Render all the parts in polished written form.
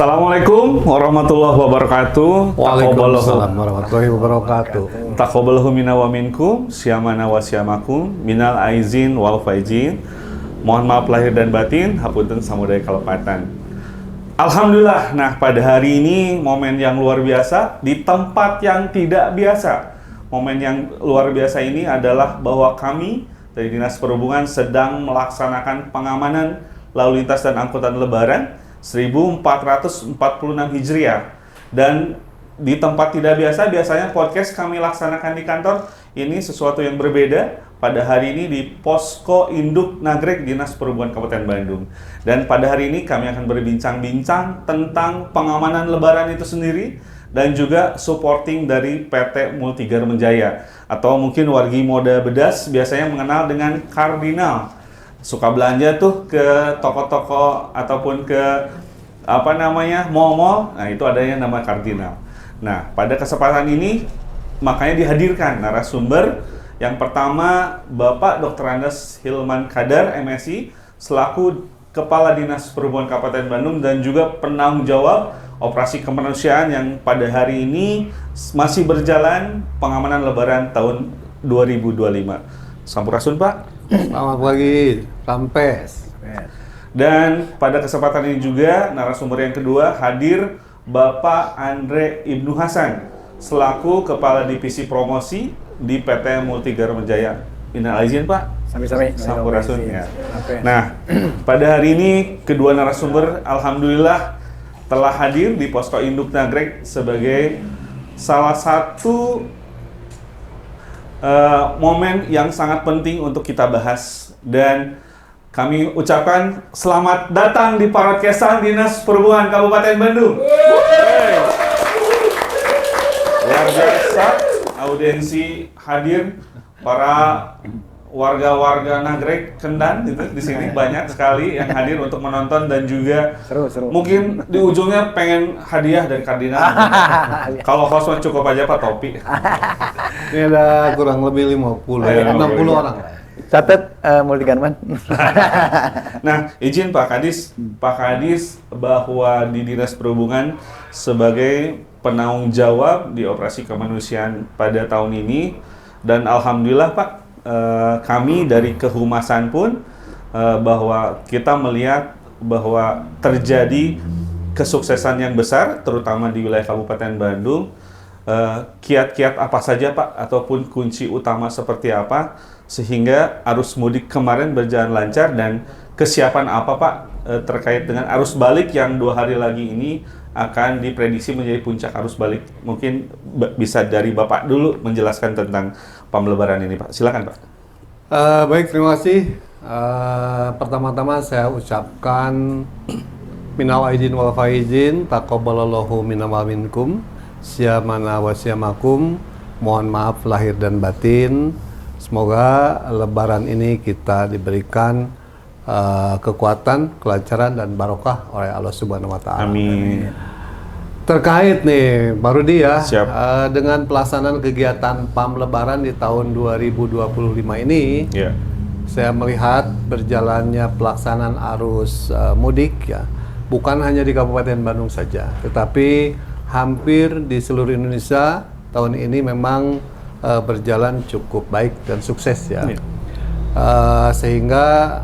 Assalamualaikum warahmatullahi wabarakatuh. Waalaikumsalam warahmatullahi wabarakatuh. Taqabbalahu minna wa minkum, syamana wa syamakum, minal aizin wal faizin. Mohon maaf lahir dan batin, hapunten samudaya kalepatan. Alhamdulillah, nah pada hari ini momen yang luar biasa di tempat yang tidak biasa. Momen yang luar biasa ini adalah bahwa kami dari Dinas Perhubungan sedang melaksanakan pengamanan lalu lintas dan angkutan lebaran 1446 Hijriah. Dan di tempat tidak biasa, biasanya podcast kami laksanakan di kantor. Ini sesuatu yang berbeda pada hari ini di Posko Induk Nagrek Dinas Perhubungan Kabupaten Bandung. Dan pada hari ini kami akan berbincang-bincang tentang pengamanan lebaran itu sendiri dan juga supporting dari PT Multigarmen Jaya, atau mungkin wargi Moda Bedas biasanya mengenal dengan Kardinal. Suka belanja tuh ke toko-toko ataupun ke mall-mall. Nah, itu ada yang nama Kardinal. Nah, pada kesempatan ini makanya dihadirkan narasumber. Yang pertama, Bapak Dr. Andes Hilman Kadar, MSI, selaku Kepala Dinas Perhubungan Kabupaten Bandung dan juga penanggung jawab operasi kemanusiaan yang pada hari ini masih berjalan pengamanan lebaran tahun 2025. Sampurasun, Pak. Selamat pagi, Rampes. Dan pada kesempatan ini juga narasumber yang kedua hadir Bapak Andre Ibnu Hasan selaku Kepala Divisi Promosi di PT Multigarmen Jaya. Minal aizin, Pak. Sami-sami. Sampurasun ya. Nah, pada hari ini kedua narasumber alhamdulillah telah hadir di Posko Induk Nagrek sebagai salah satu momen yang sangat penting untuk kita bahas, dan kami ucapkan selamat datang di Parodkesan Dinas Perhubungan Kabupaten Bandung. Luar biasa audiensi hadir para warga-warga Nagrek Kendan gitu di sini banyak sekali yang hadir untuk menonton dan juga Seru. mungkin di ujungnya pengen hadiah dari Kardinal. Kalau host cukup aja Pak topi. Ini ada kurang lebih 60 orang. Catat Multigarmen. Nah, izin Pak Kadis bahwa di Dinas Perhubungan sebagai penanggung jawab di operasi kemanusiaan pada tahun ini, dan alhamdulillah Pak, kami dari kehumasan pun bahwa kita melihat bahwa terjadi kesuksesan yang besar terutama di wilayah Kabupaten Bandung. Kiat-kiat apa saja Pak, ataupun kunci utama seperti apa sehingga arus mudik kemarin berjalan lancar, dan kesiapan apa Pak terkait dengan arus balik yang 2 hari lagi ini akan diprediksi menjadi puncak arus balik. Mungkin bisa dari Bapak dulu menjelaskan tentang PAM Lebaran ini Pak. Silakan Pak. Baik, terima kasih. Pertama-tama saya ucapkan minal aidin wal faizin, taqabbalallahu minna wa minkum, syamana wa syamakum. Mohon maaf lahir dan batin. Semoga lebaran ini kita diberikan kekuatan, kelancaran dan barokah oleh Allah Subhanahu wa taala. Amin. Terkait nih baru dia dengan pelaksanaan kegiatan PAM Lebaran di tahun 2025 ini, saya melihat berjalannya pelaksanaan arus mudik ya, bukan hanya di Kabupaten Bandung saja, tetapi hampir di seluruh Indonesia tahun ini memang berjalan cukup baik dan sukses ya. Sehingga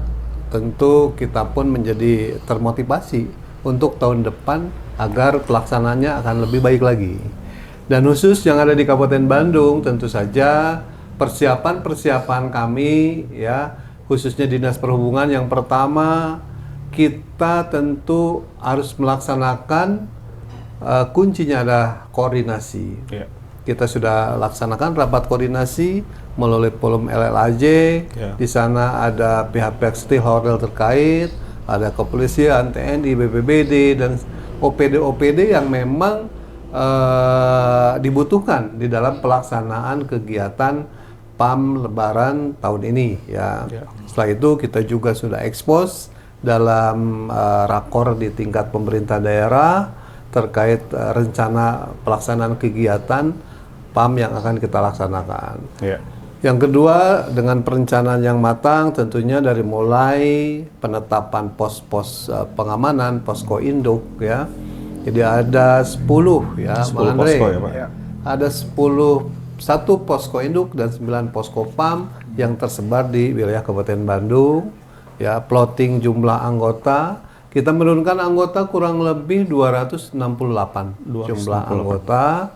tentu kita pun menjadi termotivasi untuk tahun depan agar pelaksanaannya akan lebih baik lagi. Dan khusus yang ada di Kabupaten Bandung, tentu saja persiapan kami ya, khususnya Dinas Perhubungan, yang pertama kita tentu harus melaksanakan kuncinya adalah koordinasi. Kita sudah laksanakan rapat koordinasi melalui forum LLAJ. Di sana ada pihak-pihak stakeholder terkait, ada kepolisian, TNI, BPBD, dan OPD yang memang dibutuhkan di dalam pelaksanaan kegiatan PAM Lebaran tahun ini ya. Setelah itu kita juga sudah expose dalam rakor di tingkat pemerintah daerah terkait rencana pelaksanaan kegiatan PAM yang akan kita laksanakan. Yang kedua, dengan perencanaan yang matang tentunya dari mulai penetapan pos-pos pengamanan, posko induk ya, Jadi ada 10 ya, 10 Bang Andre. posko ya, Pak. Ya. Ada 1 posko induk dan 9 posko PAM yang tersebar di wilayah Kabupaten Bandung. Ya, plotting jumlah anggota, kita menurunkan anggota kurang lebih 268 jumlah anggota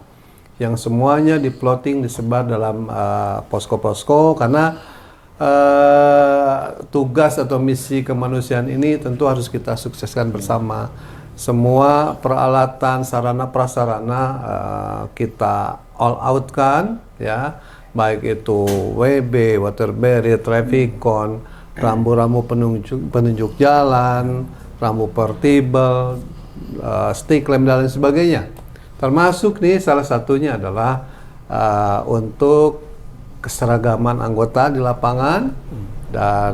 yang semuanya diplotting disebar dalam posko-posko karena tugas atau misi kemanusiaan ini tentu harus kita sukseskan bersama. Semua peralatan, sarana prasarana kita all out kan, ya, baik itu WB, water barrier, traffic cone, rambu-rambu penunjuk jalan, rambu portable, stick lamp dan lain sebagainya. Termasuk nih salah satunya adalah untuk keseragaman anggota di lapangan dan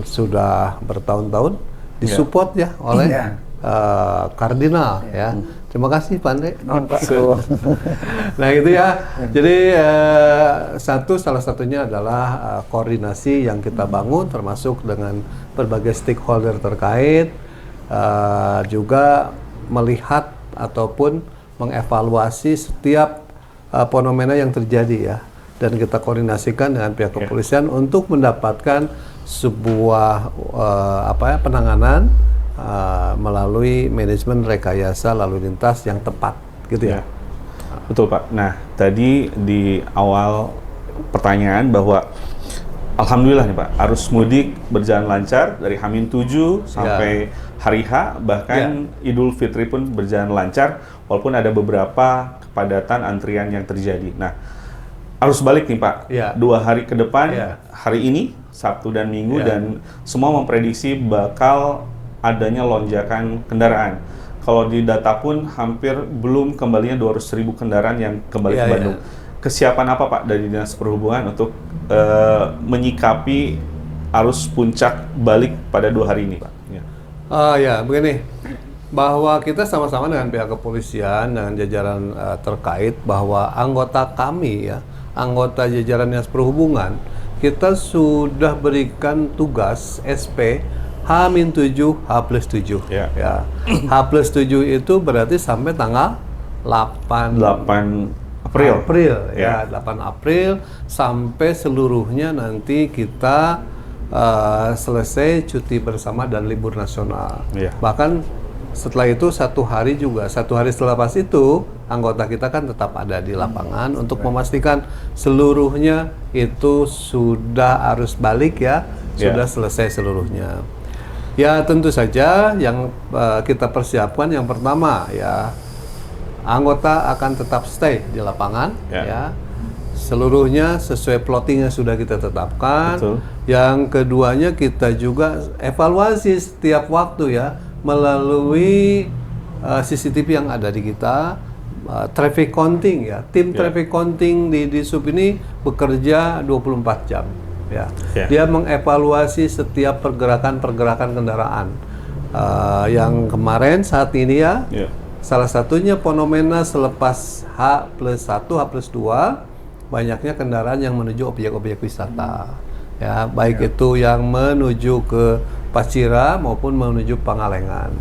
sudah bertahun-tahun disupport ya oleh Kardinal ya. Terima kasih Pak Andre. Nah itu ya. Jadi salah satunya adalah koordinasi yang kita bangun termasuk dengan berbagai stakeholder terkait, juga melihat ataupun mengevaluasi setiap fenomena yang terjadi ya, dan kita koordinasikan dengan pihak kepolisian untuk mendapatkan sebuah penanganan melalui manajemen rekayasa lalu lintas yang tepat, gitu ya. Betul Pak. Nah, tadi di awal pertanyaan bahwa alhamdulillah nih Pak, arus mudik berjalan lancar dari H-7 sampai hari H, bahkan Idul Fitri pun berjalan lancar, walaupun ada beberapa kepadatan antrian yang terjadi. Nah, arus balik nih Pak, 2 hari ke depan, hari ini, Sabtu dan Minggu, dan semua memprediksi bakal adanya lonjakan kendaraan. Kalau di data pun hampir belum kembalinya 200.000 kendaraan yang kembali ke Bandung. Kesiapan apa Pak dari Dinas Perhubungan untuk menyikapi arus puncak balik pada 2 hari ini Pak? Begini, bahwa kita sama-sama dengan pihak kepolisian dan jajaran terkait bahwa anggota kami ya, anggota jajaran Dinas Perhubungan, kita sudah berikan tugas SP H-7, H+7 ya. H+7 itu berarti sampai tanggal 8 April ya, 8 April sampai seluruhnya nanti kita selesai cuti bersama dan libur nasional. Bahkan setelah itu 1 hari setelah pas itu anggota kita kan tetap ada di lapangan untuk memastikan seluruhnya itu sudah arus balik ya, sudah selesai seluruhnya. Ya tentu saja yang kita persiapkan yang pertama ya, anggota akan tetap stay di lapangan ya. Seluruhnya sesuai plotting yang sudah kita tetapkan. Betul. Yang keduanya kita juga evaluasi setiap waktu ya melalui CCTV yang ada di kita, traffic counting ya. Tim traffic counting di Sub ini bekerja 24 jam. Dia mengevaluasi setiap pergerakan kendaraan. Yang kemarin saat ini salah satunya fenomena selepas H+1, H+2 banyaknya kendaraan yang menuju objek-objek wisata ya, baik itu yang menuju ke Pacira maupun menuju Pangalengan,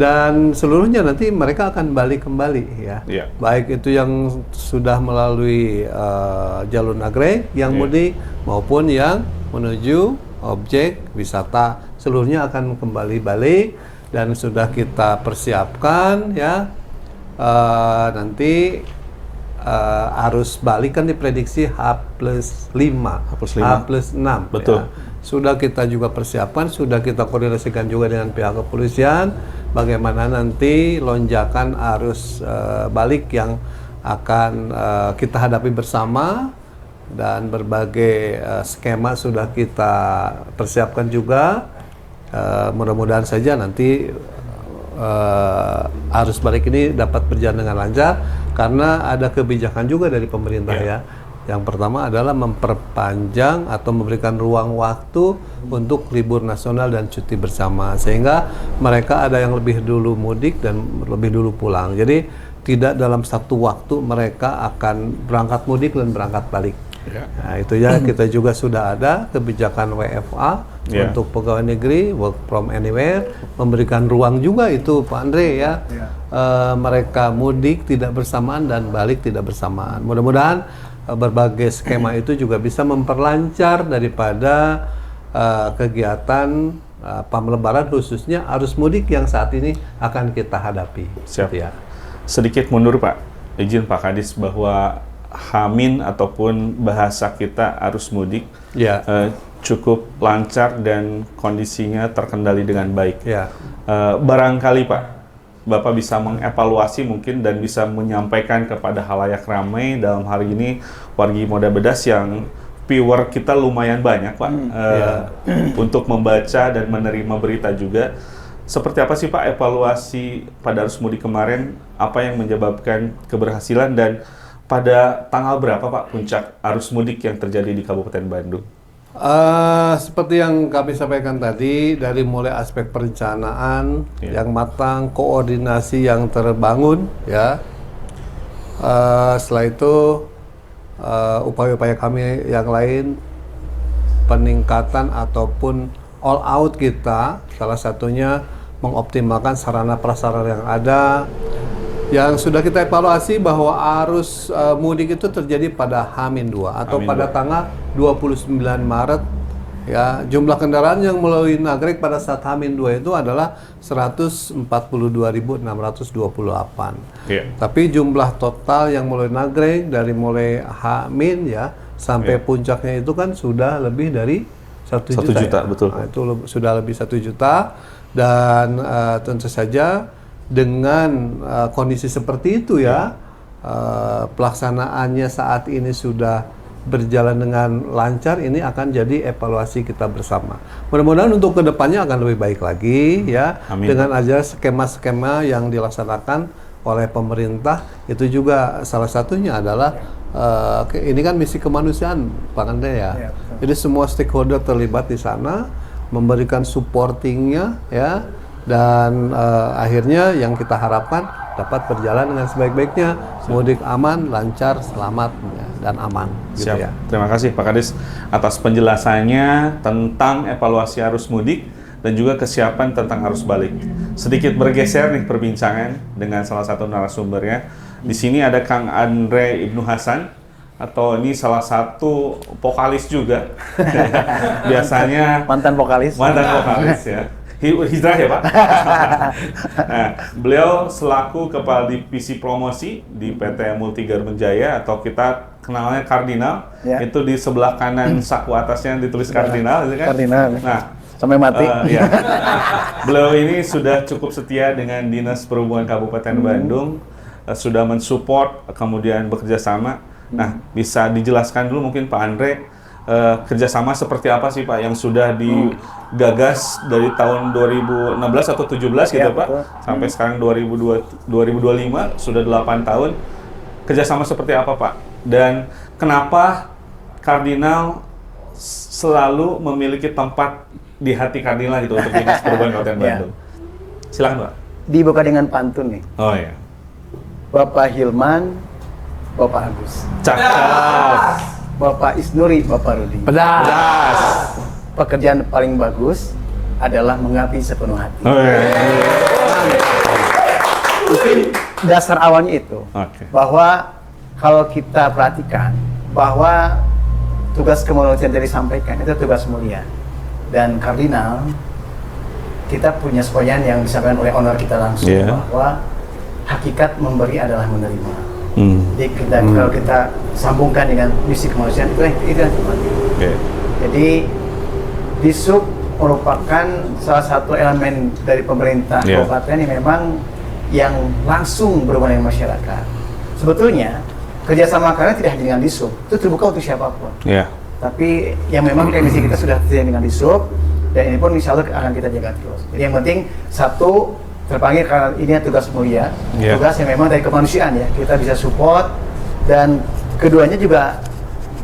dan seluruhnya nanti mereka akan balik kembali ya. Baik itu yang sudah melalui jalur nagrek yang mudik maupun yang menuju objek wisata, seluruhnya akan kembali balik dan sudah kita persiapkan ya. Nanti arus balik kan diprediksi H+5, H+6 betul. Ya. Sudah kita juga persiapkan, sudah kita koordinasikan juga dengan pihak kepolisian bagaimana nanti lonjakan arus balik yang akan kita hadapi bersama, dan berbagai skema sudah kita persiapkan juga. Mudah-mudahan saja nanti arus balik ini dapat berjalan dengan lancar karena ada kebijakan juga dari pemerintah ya. Yang pertama adalah memperpanjang atau memberikan ruang waktu untuk libur nasional dan cuti bersama, sehingga mereka ada yang lebih dulu mudik dan lebih dulu pulang. Jadi tidak dalam satu waktu mereka akan berangkat mudik dan berangkat balik. Ya. Nah, itu ya kita juga sudah ada kebijakan WFA Ya. untuk pegawai negeri work from anywhere, memberikan ruang juga itu Pak Andre ya. Mereka mudik tidak bersamaan dan balik tidak bersamaan. Mudah-mudahan berbagai skema itu juga bisa memperlancar daripada kegiatan PAM Lebaran, khususnya arus mudik yang saat ini akan kita hadapi. Siap. Gitu ya. Sedikit mundur Pak, izin Pak Kadis bahwa Hamin ataupun bahasa kita arus mudik Ya. cukup lancar dan kondisinya terkendali dengan baik. Ya. Barangkali Pak, Bapak bisa mengevaluasi mungkin dan bisa menyampaikan kepada halayak ramai dalam hari ini wargi Moda Bedas yang viewer kita lumayan banyak Pak, untuk membaca dan menerima berita juga. Seperti apa sih Pak evaluasi pada arus mudik kemarin? Apa yang menyebabkan keberhasilan dan pada tanggal berapa Pak puncak arus mudik yang terjadi di Kabupaten Bandung? Seperti yang kami sampaikan tadi, dari mulai aspek perencanaan yang matang, koordinasi yang terbangun, ya. Setelah itu upaya-upaya kami yang lain, peningkatan ataupun all out kita, salah satunya mengoptimalkan sarana prasarana yang ada. Yang sudah kita evaluasi bahwa arus mudik itu terjadi pada H-2 atau pada tanggal 29 Maret. Ya, jumlah kendaraan yang melalui Nagreg pada saat H-2 itu adalah 142.628. Tapi jumlah total yang melalui Nagreg dari mulai H- ya sampai puncaknya itu kan sudah lebih dari 1 juta. Juta, Ya. betul. Nah, itu sudah lebih 1 juta dan tentu saja dengan kondisi seperti itu ya, pelaksanaannya saat ini sudah berjalan dengan lancar, ini akan jadi evaluasi kita bersama. Mudah-mudahan untuk kedepannya akan lebih baik lagi ya. Amin. Dengan aja skema-skema yang dilaksanakan oleh pemerintah, itu juga salah satunya adalah ini kan misi kemanusiaan Pak Andre ya. Jadi semua stakeholder terlibat di sana, memberikan supportingnya ya. Dan akhirnya yang kita harapkan dapat berjalan dengan sebaik-baiknya, mudik aman, lancar, selamat dan aman. Gitu Siap. ya. Terima kasih Pak Kadis atas penjelasannya tentang evaluasi arus mudik dan juga kesiapan tentang arus balik. Sedikit bergeser nih perbincangan dengan salah satu narasumbernya. Di sini ada Kang Andre Ibnu Hasan, atau ini salah satu vokalis juga. Biasanya Mantan vokalis ya. Hijrah ya Pak. Nah, beliau selaku Kepala Divisi Promosi di PT Multigarmen Jaya atau kita kenalnya Kardinal. Ya. Itu di sebelah kanan saku atasnya ditulis Kardinal, gitu kan? Kardinal. Nah, sampai mati. Ya. Beliau ini sudah cukup setia dengan Dinas Perhubungan Kabupaten Bandung, sudah mensupport, kemudian bekerja sama. Nah, bisa dijelaskan dulu mungkin Pak Andre, kerjasama seperti apa sih Pak yang sudah digagas dari tahun 2016 atau 17 gitu Pak, betul. sampai sekarang 2025 sudah 8 tahun. Kerjasama seperti apa Pak? Dan kenapa Kardinal selalu memiliki tempat di hati Kardinal gitu untuk Dinas Perhubungan Kabupaten Bandung? Silakan Pak. Dibuka dengan pantun nih. Oh ya. Bapak Hilman, Bapak Agus. Cakap. Bapak Isnuri, Bapak Rudi. Pedas. Pekerjaan paling bagus adalah mengabdi sepenuh hati. Oh, iya. Mungkin dasar awalnya itu. Oke. Bahwa kalau kita perhatikan bahwa tugas kemanusiaan yang disampaikan itu tugas mulia. Dan Kardinal, kita punya semboyan yang disampaikan oleh owner kita langsung, bahwa hakikat memberi adalah menerima. Jadi kalau kita sambungkan dengan misi kemanusiaan itu yang Okay. Jadi Disub merupakan salah satu elemen dari pemerintah kabupaten yang memang yang langsung berhubungan dengan masyarakat. Sebetulnya kerjasama karena tidak hanya dengan Disub, itu terbuka untuk siapapun. Tapi yang memang misi kita sudah terjadi dengan Disub, dan ini pun insya Allah akan kita jaga terus. Jadi yang penting satu, terpanggil karena ini tugas mulia, tugas yang memang dari kemanusiaan ya, kita bisa support. Dan keduanya juga,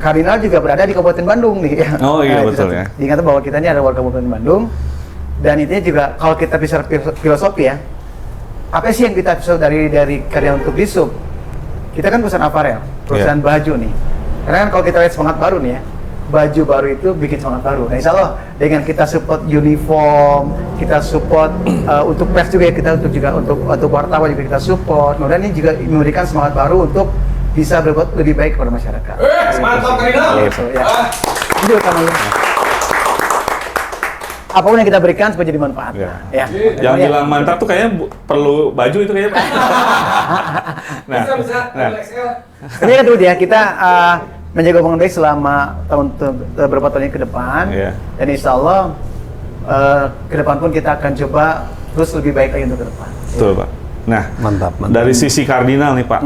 Kardinal juga berada di Kabupaten Bandung nih ya. Oh iya, betul ya. Diingat bahwa kita ini adalah warga Kabupaten Bandung, dan intinya juga kalau kita bisa filosofi ya, apa sih yang kita bisa dari Kardinal untuk Disub? Kita kan perusahaan aparel, perusahaan baju nih. Karena kan kalau kita lihat semangat baru nih ya, baju baru itu bikin semangat baru. Nah, insya Allah dengan kita support uniform, kita support untuk pers juga ya, kita untuk wartawan juga kita support. Kemudian ini juga memberikan semangat baru untuk bisa berbuat lebih baik kepada masyarakat. Mantap Kardinal. Gitu, ya. Itu utamanya. Apapun yang kita berikan supaya jadi manfaat. Ya. Ya. Yang bilang mantap tuh kayaknya perlu baju itu kayaknya. Nah, Bisa. nah, Tapi kan dulu ya, kita menjaga hubungan baik selama beberapa tahun ke depan. Iya. Dan insya Allah ke depan pun kita akan coba terus lebih baik lagi untuk ke depan. betul Pak. Nah, Mantap. dari sisi kardinal nih Pak,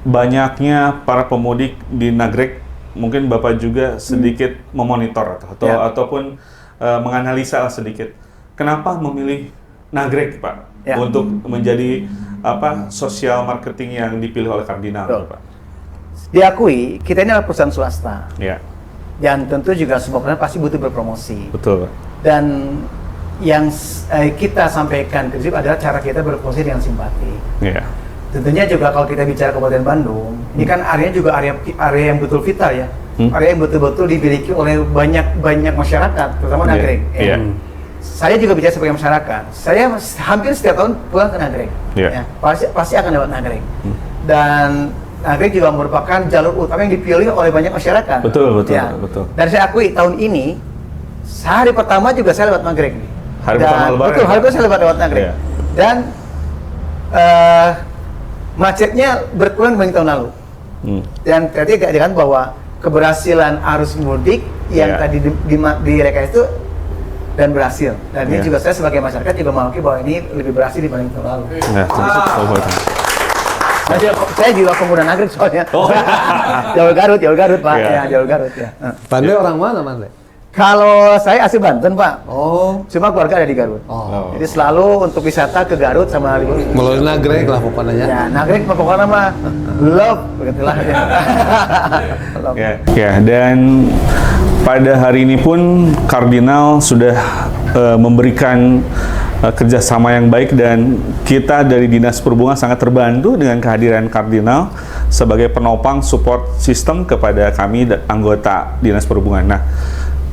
banyaknya para pemudik di Nagrek, mungkin Bapak juga sedikit memonitor Ya. ataupun menganalisa sedikit. Kenapa memilih Nagrek Pak Ya. untuk menjadi sosial marketing yang dipilih oleh kardinal Betul. Pak? Diakui, kita ini adalah perusahaan swasta. Ya, Dan tentu juga semua perusahaan pasti butuh berpromosi. betul Pak. Dan yang kita sampaikan ke Zip adalah cara kita berpromosi dengan simpati. Ya, Tentunya juga kalau kita bicara Kabupaten Bandung, ini kan areanya juga area yang betul vital ya. Area yang betul-betul dimiliki oleh banyak masyarakat, terutama Nagrek. Iya. Saya juga bicara sebagai masyarakat. Saya hampir setiap tahun pulang ke Nagrek. Iya. Ya, pasti akan lewat Nagrek. Dan Nagrek juga merupakan jalur utama yang dipilih oleh banyak masyarakat. Betul. Dan saya akui tahun ini, hari pertama juga saya lewat Nagrek. Hari pertama Lebaran. Betul, hari pertama saya lewat Nagrek. Iya. Dan macetnya berkurang dibanding tahun lalu. Dan tadi dikatakan bahwa keberhasilan arus mudik yang Iya. tadi direkayasa itu dan berhasil. Dan ini Iya. juga saya sebagai masyarakat juga mengakui bahwa ini lebih berhasil dibanding tahun lalu. Nah, betul. Saya juga pemuda Nagrek soalnya. Oh. Jalur Garut Pak. Iya. Ya, jalur Garut ya. Pandai orang mana, Mandai? Kalau saya asli Banten Pak. Oh, Cuma keluarga ada di Garut. oh. Jadi selalu untuk wisata ke Garut sama libur. Melalui Nagrek lah pokoknya. Ya, Nagrek pokoknya mah love begitulah. Love. Ya, dan pada hari ini pun kardinal sudah memberikan kerjasama yang baik, dan kita dari Dinas Perhubungan sangat terbantu dengan kehadiran kardinal sebagai penopang support sistem kepada kami anggota Dinas Perhubungan. Nah,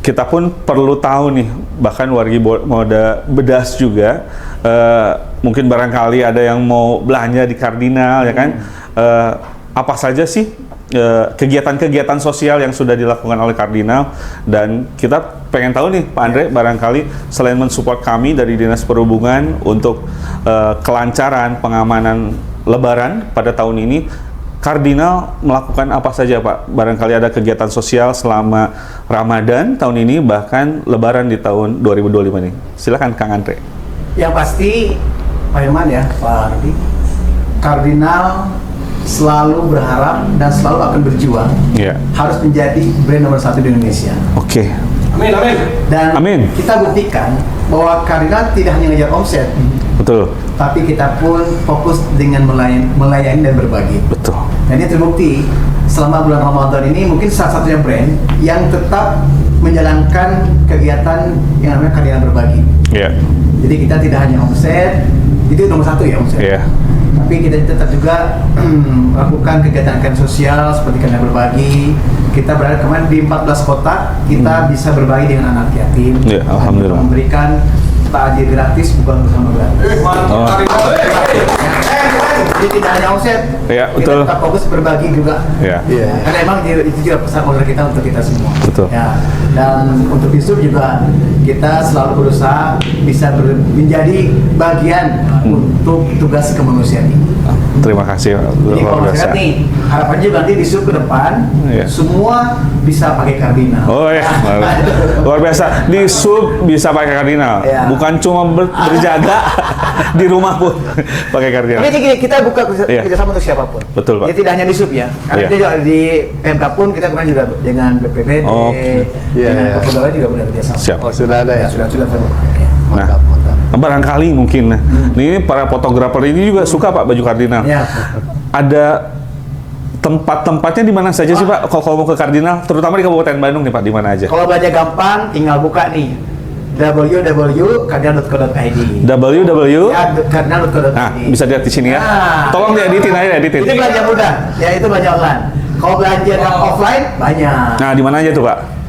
kita pun perlu tahu nih, bahkan wargi Moda Bedas juga, mungkin barangkali ada yang mau belanja di kardinal, ya kan? Apa saja sih kegiatan-kegiatan sosial yang sudah dilakukan oleh kardinal, dan kita pengen tahu nih Pak Andre, barangkali selain mensupport kami dari Dinas Perhubungan untuk kelancaran pengamanan Lebaran pada tahun ini, kardinal melakukan apa saja Pak? Barangkali ada kegiatan sosial selama Ramadan tahun ini, bahkan Lebaran di tahun 2025 ini. Silakan Kang Andre. Yang pasti Pak Hilman ya, Pak Ardi, kardinal selalu berharap dan selalu akan berjuang Iya. harus menjadi brand nomor 1 di Indonesia. Oke. Amin. Dan Amin. kita buktikan bahwa kardinal tidak hanya ngejar omset, Betul. tapi kita pun fokus dengan melayani dan berbagi. Betul. Dan ini terbukti selama bulan Ramadan ini mungkin salah satunya brand yang tetap menjalankan kegiatan yang namanya kardinal berbagi. Iya. Jadi kita tidak hanya omset, itu nomor 1 ya omset. Iya. Tapi kita tetap juga melakukan kegiatan sosial seperti kardinal berbagi. Kita berada kemarin di 14 kota, kita bisa berbagi dengan anak yatim. Ya, alhamdulillah. Kita memberikan takjil gratis, bukan bersama gratis. Oh. Jadi tidak hanya omset, Ya, kita betul. tetap fokus berbagi juga. Iya. Iya. Karena emang itu juga pesan order kita untuk kita semua. Betul. Ya, dan untuk Bisub juga kita selalu berusaha bisa menjadi bagian untuk tugas kemanusiaan ini. Terima kasih. Jadi Luar kalau biasa. masyarakat nih, harapannya juga nanti Bisub ke depan Iya. semua bisa pakai kardinal. Oh ya, luar biasa. Di sub bisa pakai kardinal, Ya. bukan cuma berjaga di rumah pun pakai kardinal. Tapi ini kita buka Iya. kerjasama untuk siapapun. Betul, Pak. Jadi tidak hanya di sub ya, karena Iya. kita juga di PMK pun kita kemarin juga dengan BPBD, Oh, Iya, dengan iya. Kapolda juga benar kerjasama. Siap. Oh, sudah ada ya? Sudah. Nah, Mantap, mantap. barangkali mungkin, ini para fotografer ini juga suka Pak baju kardinal. Ya. Ada tempat-tempatnya di mana saja sih Pak? Kalau mau ke kardinal, terutama di Kabupaten Bandung nih Pak, di mana aja? Kalau belanja gampang, tinggal buka nih www.kardinal.co.id. www. Ya, kardinal.co.id. Nah, bisa lihat di sini ya. Nah, Tolong dieditin aja, editin. Itu belanja mudah. Ya, itu belanja online. Kalau belanja offline banyak. Nah, di mana aja tuh, Pak?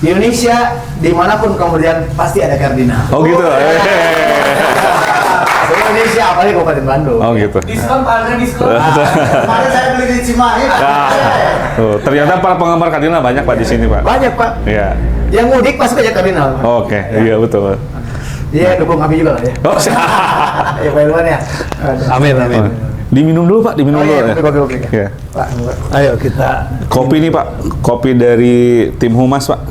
Di Indonesia, dimanapun kemudian pasti ada kardinal. Oh gitu. Di Indonesia, apalagi Kabupaten Bandung. Oh gitu. Diskon Pak Andre, diskon. Kemarin saya beli di Cimahi. Nah, tuh, ternyata para penggemar kardinal banyak Pak di sini, Pak. Banyak Pak. Iya. Yang mudik pasti banyak kardinal. Pak. Oke, iya betul. Iya, dukung kami juga lah ya. Oh, Ya, Pak Irwan ya. Amin, amin. diminum dulu Pak, diminum Oh, dulu iya, ya. kopi. Iya. Pak, Ayo kita Kopi nih Pak, kopi dari tim Humas Pak.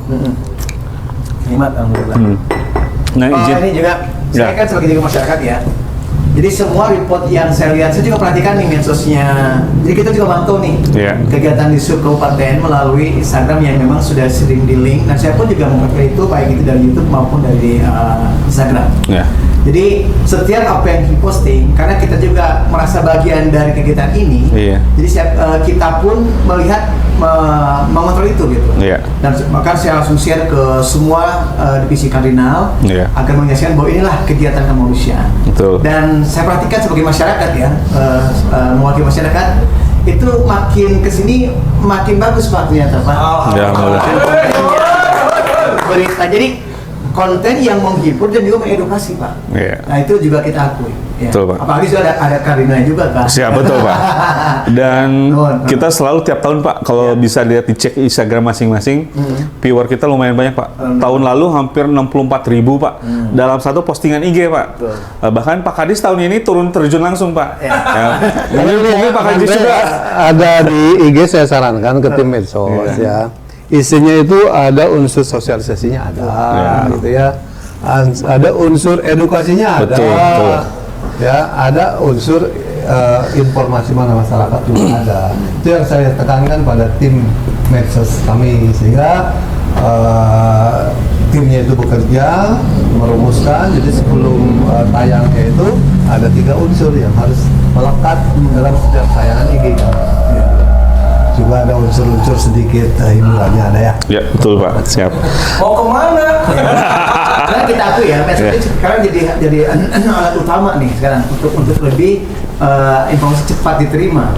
nikmat alhamdulillah. Nah izin. Ini juga saya Ya. kan sebagai juga masyarakat ya. Jadi semua report yang saya lihat, saya juga perhatikan nih medsosnya. Jadi kita juga mantau nih Iya. kegiatan di sub kabupaten melalui Instagram yang memang sudah sering di link. Dan saya pun juga memperoleh itu baik itu dari YouTube maupun dari Instagram. Ya. Jadi setiap apa yang diposting, karena kita juga merasa bagian dari kegiatan ini, Iya. jadi kita pun melihat mengontrol itu gitu. Iya. Dan maka saya langsung share ke semua divisi kardinal Iya. agar menyaksikan bahwa inilah kegiatan kemanusiaan. Betul. Dan saya perhatikan sebagai masyarakat ya, mewakili masyarakat itu makin kesini makin bagus Pak ternyata Pak. Ya, alhamdulillah. Berita jadi konten yang menghibur dan juga mengedukasi Pak. Iya. Nah itu juga kita akui. Ya. Betul, Pak. Apalagi sudah ada kardinalnya juga Pak. Siap, betul Pak. Dan Nuhun. kita selalu tiap tahun Pak, kalau bisa lihat dicek Instagram masing-masing, viewer kita lumayan banyak Pak. Tahun lalu hampir 64.000 Pak. Dalam satu postingan IG Pak. Betul. Bahkan Pak Kadis tahun ini turun terjun langsung Pak. Ya. Mungkin Pak Kadis juga. ada di IG saya sarankan ke tim medsos ya. Isinya itu ada unsur sosialisasinya ada, gitu ya. Ada unsur edukasinya ada, Betul, betul. ya. Ada unsur informasi mana masyarakat juga ada. Itu yang saya tekankan pada tim medsos kami sehingga timnya itu bekerja merumuskan. Jadi sebelum tayangnya itu ada 3 unsur yang harus melekat dalam setiap tayangan IG. Juga ada unsur-unsur sedikit hiburannya ada ya. Ya, betul Pak. Siap. Mau kemana? Karena kita akui ya, medsos ini sekarang jadi alat utama nih sekarang untuk lebih informasi cepat diterima.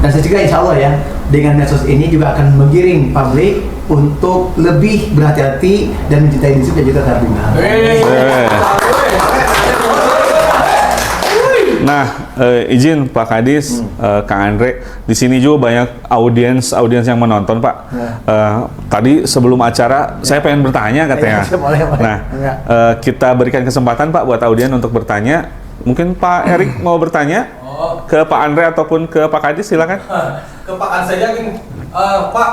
Dan saya juga insya Allah ya, dengan medsos ini juga akan menggiring publik untuk lebih berhati-hati dan mencintai diri dan juga kardinal. Nah, izin Pak Kadis, Kang Andre, di sini juga banyak audiens yang menonton Pak. Tadi sebelum acara saya pengen bertanya katanya. Boleh. Nah, kita berikan kesempatan Pak buat audiens untuk bertanya. Mungkin Pak Erik mau bertanya ke Pak Andre ataupun ke Pak Kadis, silakan. Kepakan saja gini. Pak,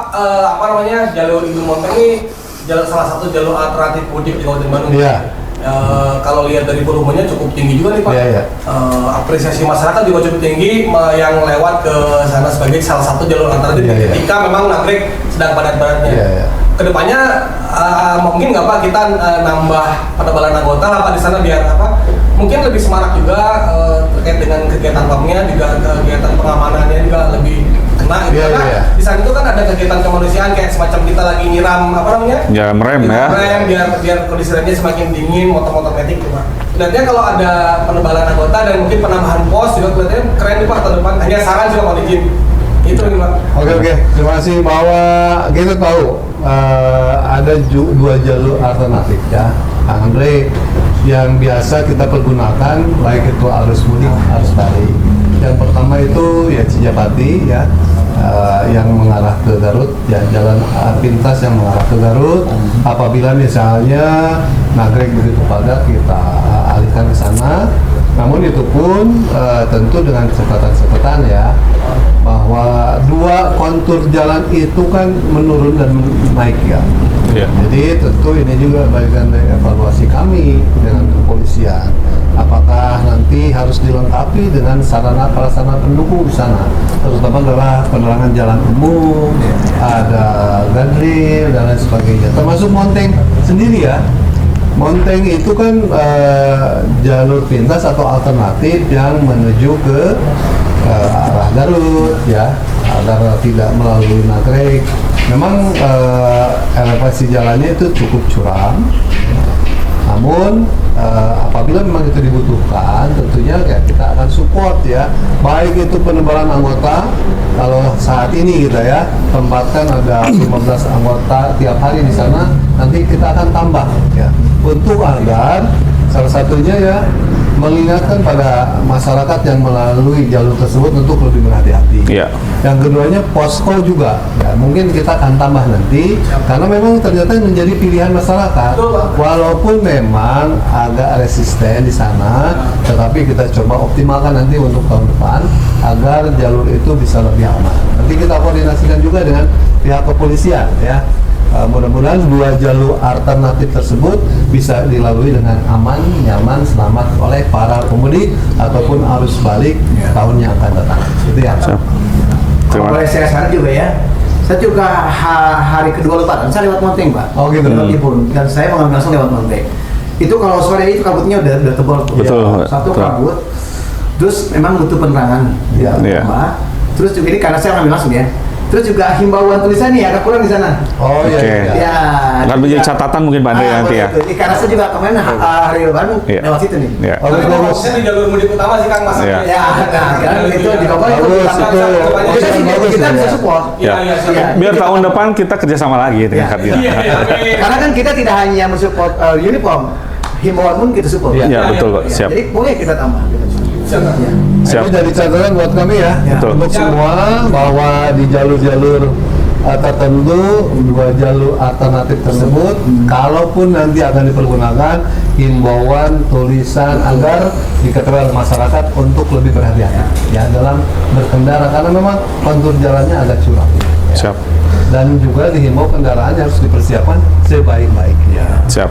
apa namanya, jalur Ibu Monteng ini salah satu jalur alternatif mudik di Kabupaten Bandung. Iya. Kalau lihat dari volumenya cukup tinggi juga nih Pak. Iya. Apresiasi masyarakat juga cukup tinggi yang lewat ke sana sebagai salah satu jalur alternatif Iya. ketika memang Nagrek sedang padat-padatnya. Iya. Kedepannya mungkin nggak Pak kita nambah penebalan anggota lah Pak di sana biar apa? Mungkin lebih semarak juga terkait dengan kegiatan PAM-nya juga kegiatan pengamanannya juga lebih kena gitu. Iya, Karena iya. di sana itu kan ada kegiatan kemanusiaan kayak semacam kita lagi nyiram apa namanya? Ya, merem ya. Rem biar kondisi remnya semakin dingin, motor-motor metik gitu Pak. Kelihatannya kalau ada penebalan anggota dan mungkin penambahan pos juga kelihatannya keren nih Pak tahun depan. Hanya saran juga mohon izin. Itu nih Pak. Oke. Terima kasih bahwa kita tahu ada 2 jalur alternatif ya, Kang Andre, yang biasa kita pergunakan baik itu arus mudik, arus balik. Yang pertama itu ya Cijapati ya, yang mengarah ke Garut, ya jalan pintas yang mengarah ke Garut. Apabila misalnya Nagrek begitu padat, kita alihkan ke sana. Namun itu pun tentu dengan catatan ya, bahwa 2 kontur jalan itu kan menurun dan naik ya. Iya. Jadi tentu ini juga bagian dari evaluasi kami dengan kepolisian. Apakah nanti harus dilengkapi dengan sarana prasarana pendukung di sana, terutama adalah penerangan jalan umum, ada guardrail dan lain sebagainya. Termasuk Monteng sendiri ya. Monteng itu kan jalur pintas atau alternatif yang menuju ke arah Garut ya, agar tidak melalui Nagrek. Memang elevasi jalannya itu cukup curam Namun apabila memang itu dibutuhkan, tentunya ya kita akan support ya, baik itu penebalan anggota. Kalau saat ini kita ya tempatkan ada 15 anggota tiap hari di sana, nanti kita akan tambah ya, untuk agar salah satunya ya mengingatkan pada masyarakat yang melalui jalur tersebut untuk lebih berhati-hati. Iya. Yang keduanya posko juga, ya mungkin kita akan tambah nanti, karena memang ternyata menjadi pilihan masyarakat. Walaupun memang agak resisten di sana, tetapi kita coba optimalkan nanti untuk tahun depan agar jalur itu bisa lebih aman. Nanti kita koordinasikan juga dengan pihak kepolisian ya. Mudah-mudahan 2 jalur alternatif tersebut bisa dilalui dengan aman, nyaman, selamat oleh para pemudik ataupun arus balik tahun yang akan datang. Itu ya. Kalau boleh saya saran juga ya, saya juga hari kedua lebaran saya lewat Monteng, Pak. Oh gitu. Lewat Ibun, dan saya mengambil langsung lewat Monteng. Itu kalau sore itu kabutnya udah tebal tuh. Betul. Satu Betul. kabut, terus memang butuh penerangan. Ya. Iya. Terus juga ini karena saya ngambil langsung ya. Terus juga himbauan tulisan nih agak kurang di sana. Oh iya. Oke. iya. Ya. Akan menjadi catatan mungkin Pak Andre nanti ya. Betul. Karena saya juga kemarin hari lebaran Iya. lewat situ nih. Iya. Oh, Tapi bagus. fokusnya di jalur mudik utama sih Kang Mas. Iya. Ya, nah, kan itu di Bogor itu Bagus, kita itu kita bisa ya. support. Iya, iya. Iya. Biar tahun depan kita kerjasama lagi dengan Iya. Kardinal. Iya, iya. Karena kan kita tidak hanya mensupport uniform, himbauan pun kita support. Iya, betul kok. Ya, Siap. Jadi boleh kita tambah. Siap. Ya. Siap. Ini jadi catatan buat kami ya, Betul. untuk semua bahwa di jalur-jalur tertentu 2 jalur alternatif tersebut, kalaupun nanti akan dipergunakan, himbauan tulisan agar diketahui oleh masyarakat untuk lebih berhati-hati ya dalam berkendara, karena memang kontur jalannya agak curam. Ya. Siap. Dan juga dihimbau kendaraan harus dipersiapkan sebaik-baiknya. Siap.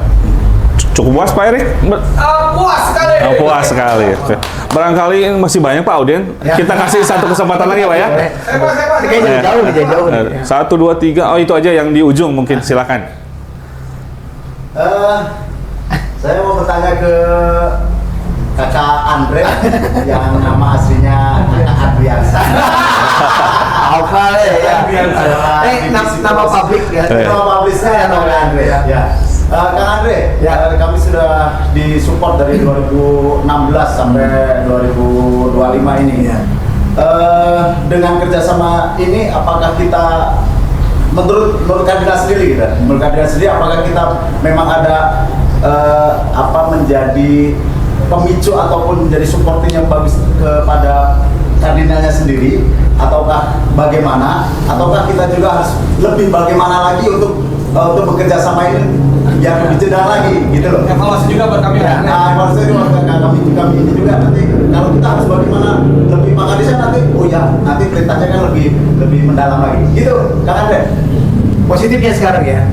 Cukup puas Pak Erik? Puas sekali. Oh, puas sekali. Oke. Barangkali masih banyak Pak Auden. Ya. Kita kasih satu kesempatan lagi Pak ya. Boleh. Hebat. Ini kayaknya jauh nih, jauh nih. Ya. 1, 2, 3. Oh itu aja yang di ujung mungkin. Silakan. Saya mau bertanya ke kakak Andre yang nama aslinya kakak Adriansa. Apa ya? Nama publik ya. Nama publisnya nama Andre ya. Kang Andre, Ya. kami sudah disupport dari 2016 sampai 2025 ini. Ya. Dengan kerjasama ini, apakah kita menurut Kardinal sendiri gitu? Menurut Kardinal sendiri, apakah kita memang ada menjadi pemicu ataupun menjadi supporting yang bagus kepada Kardinalnya sendiri, ataukah bagaimana? Ataukah kita juga harus lebih bagaimana lagi untuk bekerja sama ini biar lebih jedar lagi gitu loh. Evaluasi juga buat kami. Ya, nah, evaluasi juga kami ini juga nanti kalau kita harus bagaimana lebih menganalisa nanti, oh ya nanti perintahnya kan lebih mendalam lagi gitu kan Andre. Positifnya sekarang ya.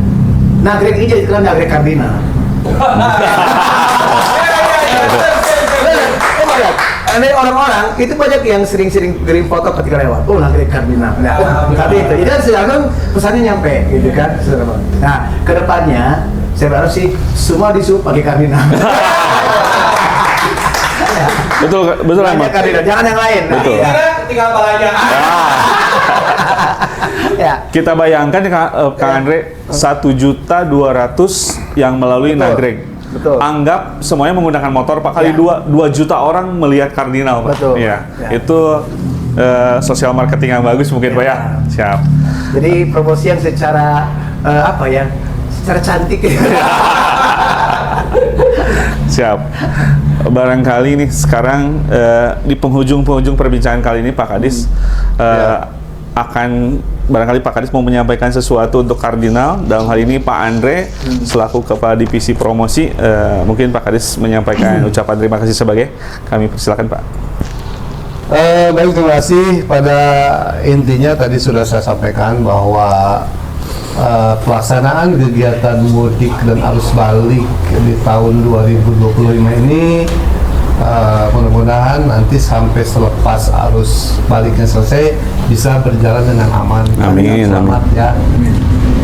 Nagrek ini jadi keren Nagrek Kardinal. Ini orang-orang itu banyak yang sering-sering kirim foto ketika lewat. Oh, Nagrek Kardinal. Nah, tadi itu. Jadi sekarang pesannya nyampe, gitu kan? Nah, kedepannya saya berharap sih semua disub pakai Kardinal. Betul Banyak Pak. Kardinal, jangan yang lain. Nah, Betul. iya. Kira tinggal balanya. Ya. Kita bayangkan Kang Andre 1.200.000 yang melalui Betul. Nagrek. Betul. Anggap semuanya menggunakan motor Pak, kali Ya. 2 juta orang melihat Kardinal Pak. Betul. Iya. Ya. Itu sosial marketing yang bagus mungkin Pak ya. Siap. Jadi promosi yang secara secara cantik. Siap. Barangkali nih sekarang di penghujung perbincangan kali ini Pak Kadis akan barangkali Pak Kadis mau menyampaikan sesuatu untuk Kardinal, dalam hal ini Pak Andre selaku Kepala Divisi Promosi, mungkin Pak Kadis menyampaikan ucapan terima kasih sebagai kami persilakan Pak. Baik, terima kasih. Pada intinya tadi sudah saya sampaikan bahwa pelaksanaan kegiatan mudik dan arus balik di tahun 2025 ini mudah-mudahan nanti sampai selepas arus baliknya selesai bisa berjalan dengan aman, Amin, dengan selamat ya.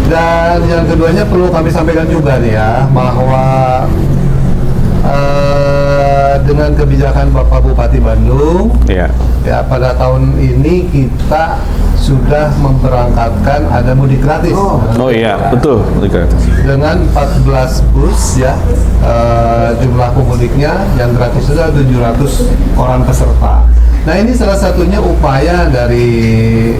Dan yang keduanya perlu kami sampaikan juga nih ya, bahwa dengan kebijakan Bapak Bupati Bandung Iya. ya, pada tahun ini kita sudah memberangkatkan ada mudik gratis. Oh iya, betul. Dengan 14 bus ya, jumlah pemudiknya yang gratis sudah 700 orang peserta. Nah ini salah satunya upaya dari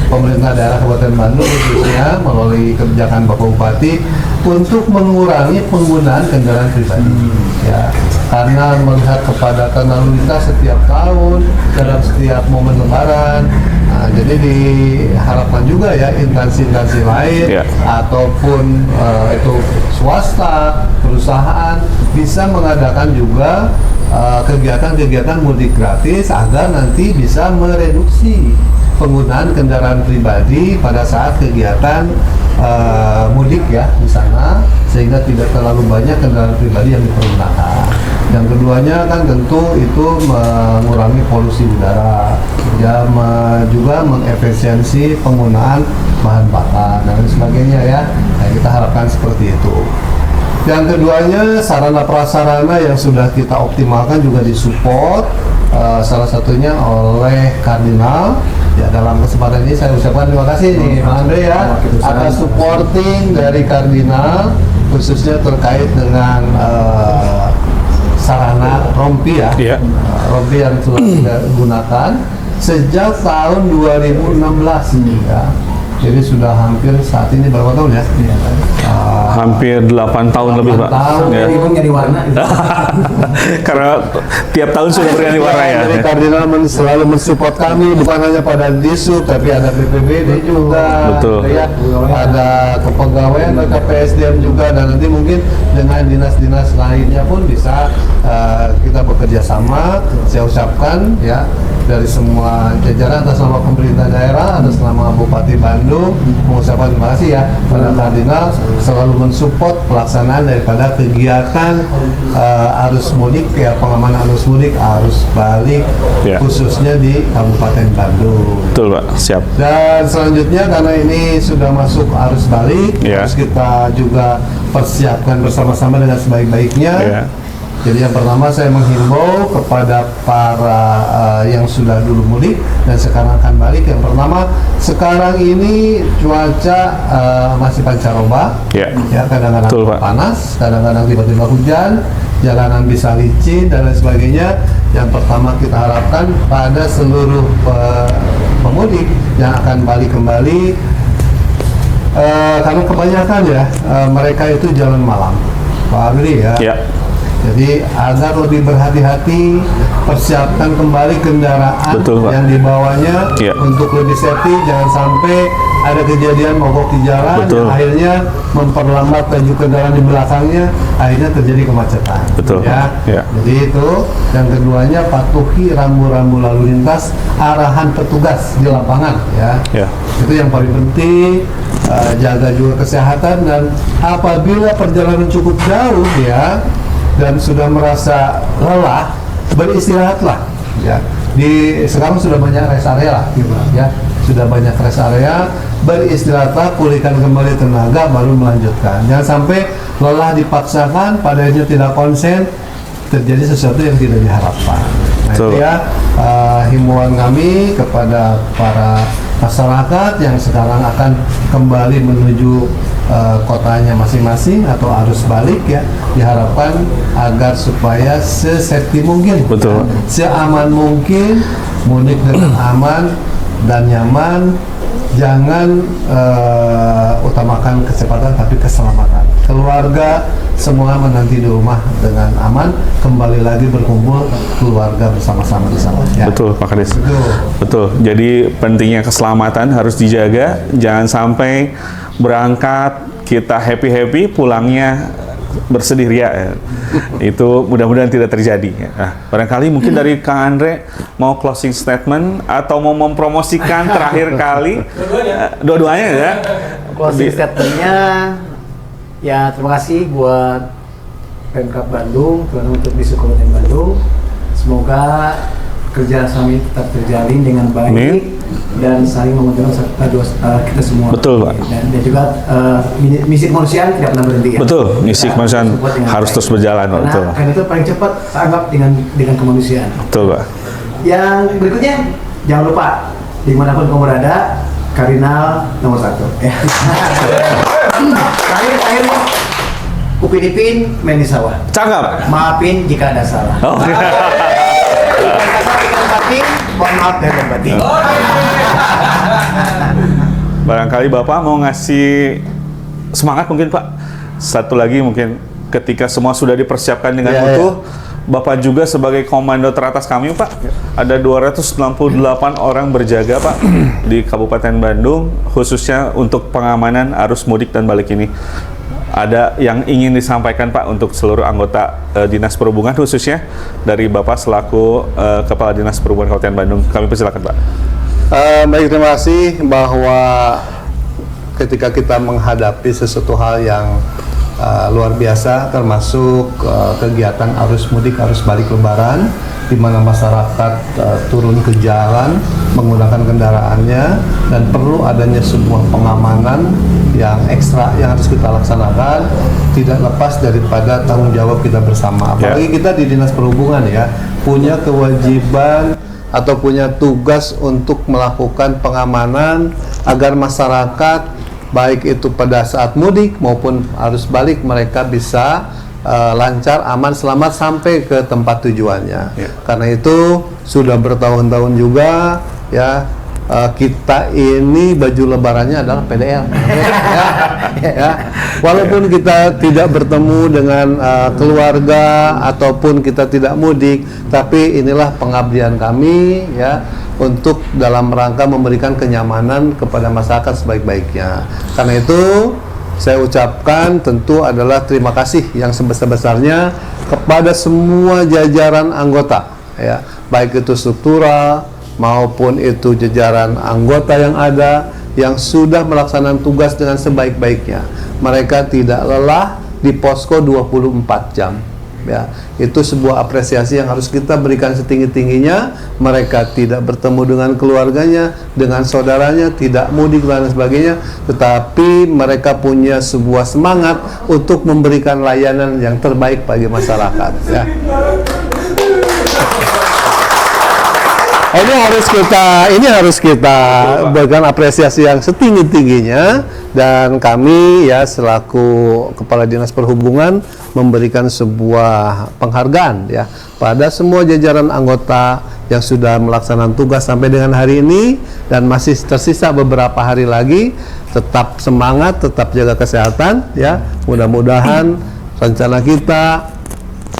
pemerintah daerah Kabupaten Bandung khususnya melalui kebijakan Bapak Bupati untuk mengurangi penggunaan kendaraan pribadi. Ya, karena melihat kepadatan lalu lintas setiap tahun dalam setiap momen Lebaran. Nah, jadi diharapkan juga ya instansi-instansi lain ataupun itu swasta, perusahaan bisa mengadakan juga kegiatan-kegiatan mudik gratis agar nanti bisa mereduksi penggunaan kendaraan pribadi pada saat kegiatan mudik ya di sana, sehingga tidak terlalu banyak kendaraan pribadi yang dipergunakan. Yang keduanya kan tentu itu mengurangi polusi udara, ya juga mengefisiensi penggunaan bahan bakar dan sebagainya ya. Nah, kita harapkan seperti itu. Yang keduanya sarana prasarana yang sudah kita optimalkan juga disupport, salah satunya oleh Kardinal. Ya, dalam kesempatan ini saya ucapkan terima kasih nih Pak Andre ya atas supporting dari Kardinal khususnya terkait dengan sarana rompi ya, rompi yang sudah kita gunakan sejak tahun 2016 ya. Jadi sudah hampir saat ini berapa tahun ya? Hampir 8 tahun lebih, Pak. Ya. Nyari warna. Karena tiap tahun sudah berganti warna ya. Jadi Kardinal selalu mensupport kami bukan hanya pada Disub tapi ada BPBD juga. Betul. Ya, ada kepegawaian, ada KPSDM juga dan nanti mungkin dengan dinas-dinas lainnya pun bisa kita bekerja sama. Saya ucapkan ya dari semua jajaran atas nama pemerintah daerah, atas nama Bupati Bandung mengucapkan terima kasih ya pada Kardinal selalu mensupport pelaksanaan daripada kegiatan arus mudik ya, pengamanan arus mudik, arus balik khususnya di Kabupaten Bandung. Betul Pak, siap. Dan selanjutnya karena ini sudah masuk arus balik, harus kita juga persiapkan bersama-sama dengan sebaik-baiknya. Jadi yang pertama saya menghimbau kepada para yang sudah dulu mudik dan sekarang akan balik. Yang pertama, sekarang ini cuaca masih pancaroba, ya kadang-kadang panas, kadang-kadang tiba-tiba hujan, jalanan bisa licin dan lain sebagainya. Yang pertama kita harapkan pada seluruh pemudik yang akan balik kembali, karena kebanyakan ya mereka itu jalan malam, Pak Agri ya. Jadi agar lebih berhati-hati, persiapkan kembali kendaraan yang dibawanya untuk lebih safety, jangan sampai ada kejadian mogok di jalan yang akhirnya memperlambat laju kendaraan di belakangnya, akhirnya terjadi kemacetan. Jadi itu yang keduanya patuhi rambu-rambu lalu lintas, arahan petugas di lapangan ya. Itu yang paling penting. Jaga juga kesehatan dan apabila perjalanan cukup jauh ya dan sudah merasa lelah, beristirahatlah ya. Sekarang sudah banyak rest area lah ya. Sudah banyak rest area, beristirahatlah, pulihkan kembali tenaga baru melanjutkan. Jangan sampai lelah dipaksakan, padanya tidak konsen, terjadi sesuatu yang tidak diharapkan. Nah, itu ya himbauan kami kepada para masyarakat yang sekarang akan kembali menuju kotanya masing-masing atau arus balik ya, diharapkan agar supaya se-safety mungkin, seaman mungkin, mudik dengan aman dan nyaman. Jangan utamakan kecepatan tapi keselamatan. Keluarga semua menanti di rumah dengan aman, kembali lagi berkumpul keluarga bersama-sama di sana. Ya. Betul Pak Kades. Betul. Jadi pentingnya keselamatan harus dijaga. Jangan sampai berangkat kita happy-happy, pulangnya bersedih ria ya. Itu mudah-mudahan tidak terjadi ya. Nah, barangkali mungkin dari Kang Andre mau closing statement atau mau mempromosikan terakhir kali dua-duanya ya. Closing statementnya ya terima kasih buat Pemkab Bandung, terutama untuk Disub Kabupaten Bandung. Semoga kerjasama ini tetap terjalin dengan baik dan saling menguntungkan kita semua. Betul Pak. Dan juga misi kemanusiaan tidak pernah berhenti. Ya? Betul, misi kemanusiaan harus terus berjalan. Karena itu paling cepat anggap dengan kemanusiaan. Betul Pak. Yang berikutnya jangan lupa dimanapun kamu berada, Kardinal nomor 1. Ya. Terakhir, Upin Ipin main di sawah. Cakep. Maafin jika ada salah. Oh. Batin, mohon maaf dari batin. Barangkali Bapak mau ngasih semangat mungkin Pak. Satu lagi mungkin ketika semua sudah dipersiapkan dengan utuh, Bapak juga sebagai komando teratas kami Pak, ada 298 orang berjaga Pak di Kabupaten Bandung, khususnya untuk pengamanan arus mudik dan balik ini. Ada yang ingin disampaikan Pak untuk seluruh anggota Dinas Perhubungan khususnya dari Bapak selaku Kepala Dinas Perhubungan Kabupaten Bandung. Kami persilakan Pak. Baik, terima kasih bahwa ketika kita menghadapi sesuatu hal yang luar biasa, termasuk kegiatan arus mudik, arus balik Lebaran, di mana masyarakat turun ke jalan menggunakan kendaraannya dan perlu adanya sebuah pengamanan yang ekstra yang harus kita laksanakan, tidak lepas daripada tanggung jawab kita bersama. Apalagi kita di Dinas Perhubungan ya, punya kewajiban atau punya tugas untuk melakukan pengamanan agar masyarakat baik itu pada saat mudik maupun arus balik mereka bisa lancar, aman, selamat sampai ke tempat tujuannya. Karena itu sudah bertahun-tahun juga ya, kita ini baju lebarannya adalah PDL. ya. Walaupun kita tidak bertemu dengan keluarga ataupun kita tidak mudik, tapi inilah pengabdian kami ya, untuk dalam rangka memberikan kenyamanan kepada masyarakat sebaik-baiknya. Karena itu saya ucapkan tentu adalah terima kasih yang sebesar-besarnya kepada semua jajaran anggota ya, baik itu struktural maupun itu jajaran anggota yang ada yang sudah melaksanakan tugas dengan sebaik-baiknya. Mereka tidak lelah di posko 24 jam. Ya, itu sebuah apresiasi yang harus kita berikan setinggi-tingginya. Mereka tidak bertemu dengan keluarganya, dengan saudaranya, tidak mudik dan sebagainya, tetapi mereka punya sebuah semangat untuk memberikan layanan yang terbaik bagi masyarakat ya. Ini harus kita berikan apresiasi yang setinggi-tingginya, dan kami ya selaku Kepala Dinas Perhubungan memberikan sebuah penghargaan ya pada semua jajaran anggota yang sudah melaksanakan tugas sampai dengan hari ini dan masih tersisa beberapa hari lagi. Tetap semangat, tetap jaga kesehatan ya. Mudah-mudahan rencana kita,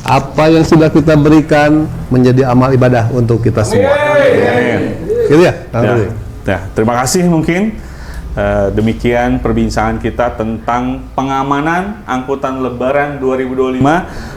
apa yang sudah kita berikan menjadi amal ibadah untuk kita semua. Gitu ya? Terima kasih mungkin. Demikian perbincangan kita tentang pengamanan angkutan Lebaran 2025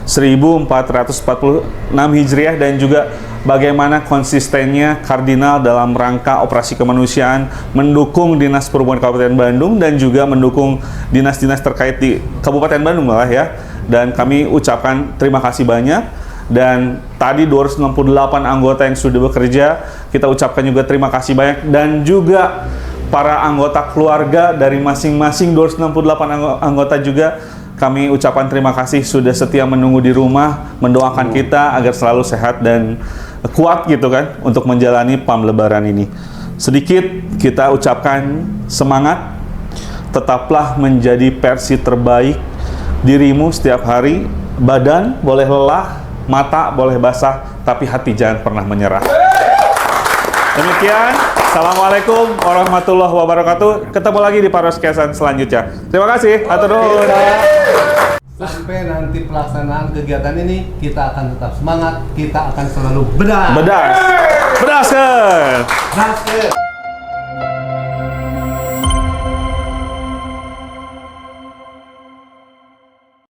1446 Hijriah dan juga bagaimana konsistennya Kardinal dalam rangka operasi kemanusiaan mendukung Dinas Perhubungan Kabupaten Bandung dan juga mendukung dinas-dinas terkait di Kabupaten Bandung malah ya. Dan kami ucapkan terima kasih banyak. Dan tadi 268 anggota yang sudah bekerja, kita ucapkan juga terima kasih banyak. Dan juga para anggota keluarga dari masing-masing 268 anggota juga kami ucapkan terima kasih sudah setia menunggu di rumah, mendoakan kita agar selalu sehat dan kuat gitu kan untuk menjalani PAM Lebaran ini. Sedikit kita ucapkan semangat, tetaplah menjadi versi terbaik dirimu setiap hari. Badan boleh lelah, mata boleh basah, tapi hati jangan pernah menyerah. Demikian, Assalamualaikum warahmatullahi wabarakatuh. Ketemu lagi di Paroskesan selanjutnya. Terima kasih. Hatur nuhun. Sampai nanti pelaksanaan kegiatan ini, kita akan tetap semangat. Kita akan selalu bedas. Bedaskan.